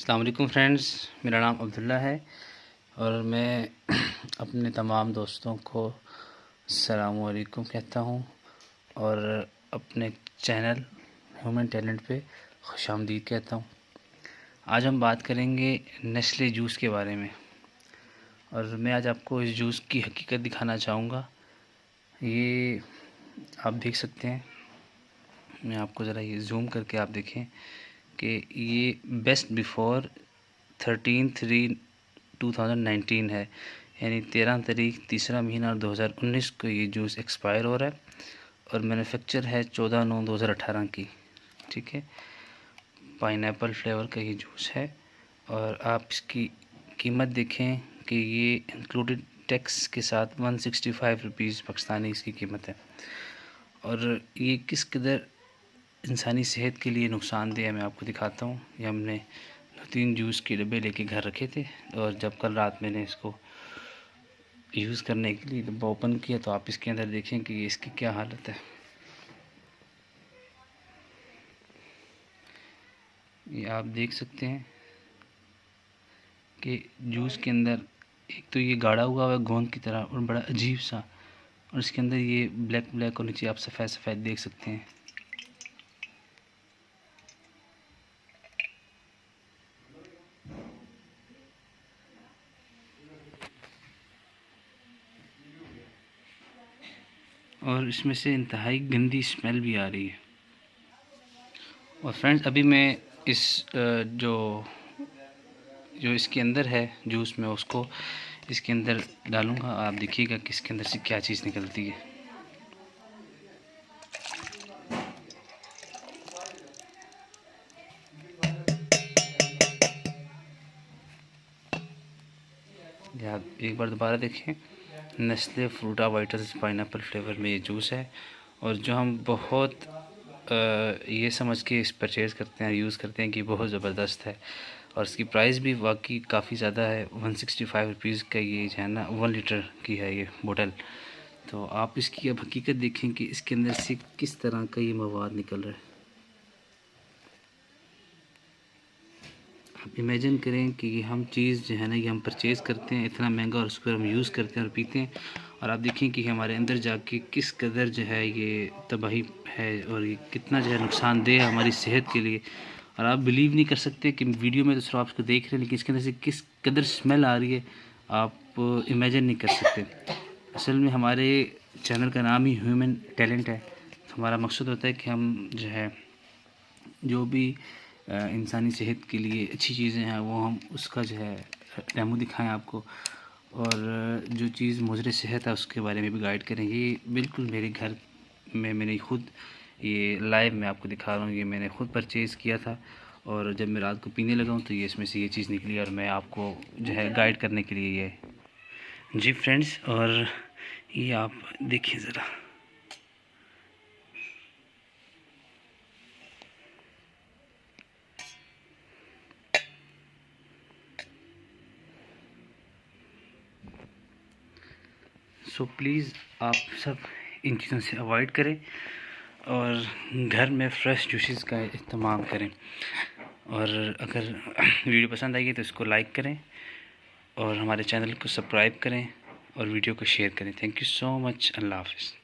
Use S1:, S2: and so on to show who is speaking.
S1: अस्सलाम वालेकुम फ्रेंड्स, मेरा नाम अब्दुल्ला है और मैं अपने तमाम दोस्तों को अस्सलाम वालेकुम कहता हूँ और अपने चैनल ह्यूमन टैलेंट पे खुशामदीद कहता हूँ। आज हम बात करेंगे नेस्ले जूस के बारे में और मैं आज आपको इस जूस की हकीकत दिखाना चाहूँगा। ये आप देख सकते हैं, मैं आपको ज़रा ये जूम करके आप देखें कि ये बेस्ट बिफ़ोर 13/3/2019 है, यानी 13 तारीख तीसरा महीना 2019 को ये जूस एक्सपायर हो रहा है और मैन्युफैक्चर है 14/9/2018 की। ठीक है, पाइनएप्पल फ्लेवर का ये जूस है और आप इसकी कीमत देखें कि ये इंक्लूडेड टैक्स के साथ 165 रुपीज़ पाकिस्तानी इसकी कीमत है। और ये किस कदर इंसानी सेहत के लिए नुकसानदेह है मैं आपको दिखाता हूँ। ये हमने 2-3 जूस के डब्बे लेके घर रखे थे और जब कल रात मैंने इसको यूज़ करने के लिए डब्बा ओपन किया तो आप इसके अंदर देखें कि इसकी क्या हालत है। ये आप देख सकते हैं कि जूस के अंदर एक तो ये गाढ़ा हुआ है गोंद की तरह और बड़ा अजीब सा, और इसके अंदर ये ब्लैक ब्लैक और नीचे आप सफ़ेद सफ़ेद देख सकते हैं। और इसमें से इंतहाई गंदी स्मेल भी आ रही है। और फ्रेंड्स अभी मैं इस जो इसके अंदर है जूस में उसको इसके अंदर डालूँगा। आप देखिएगा कि इसके अंदर से क्या चीज़ निकलती है। आप एक बार दोबारा देखें, नेस्ले फ्रूटा वाइटल्स पाइनएप्पल फ्लेवर में ये जूस है और जो हम बहुत ये समझ के इस परचेज़ करते हैं, यूज़ करते हैं कि बहुत ज़बरदस्त है और इसकी प्राइस भी वाकई काफ़ी ज़्यादा है। 165 रुपीज़ का ये जो है ना 1 लीटर की है ये बोतल। तो आप इसकी अब हकीकत देखें कि इसके अंदर से किस तरह का ये मवाद निकल रहा है। आप इमेजिन करें कि ये हम चीज़ जो है ना ये हम परचेज़ करते हैं इतना महंगा और उस पर हम यूज़ करते हैं और पीते हैं, और आप देखें कि हमारे अंदर जाके किस कदर जो है ये तबाही है और ये कितना जो है नुकसानदेह है हमारी सेहत के लिए। और आप बिलीव नहीं कर सकते कि वीडियो में तो सिर्फ आप इसको देख रहे हैं, लेकिन इसके अंदर से किस कदर स्मेल आ रही है आप इमेजिन नहीं कर सकते। असल में हमारे चैनल का नाम ही ह्यूमन टैलेंट है। तो हमारा मकसद होता है कि हम जो है जो भी इंसानी सेहत के लिए अच्छी चीज़ें हैं वो हम उसका जो है डेमो दिखाएं आपको, और जो चीज़ मुज़र सेहत है उसके बारे में भी गाइड करें। ये बिल्कुल मेरे घर में मैंने खुद ये लाइव मैं आपको दिखा रहा हूँ, ये मैंने खुद परचेज़ किया था और जब मैं रात को पीने लगा हूँ तो ये इसमें से ये चीज़ निकली और मैं आपको जो है गाइड करने के लिए ये जी फ्रेंड्स। और ये आप देखिए ज़रा, सो प्लीज़ आप सब इन चीज़ों से अवॉइड करें और घर में फ़्रेश जूसेस का इस्तेमाल करें। और अगर वीडियो पसंद आई है तो इसको लाइक करें और हमारे चैनल को सब्सक्राइब करें और वीडियो को शेयर करें। Thank you so much. अल्लाह हाफ़िज़।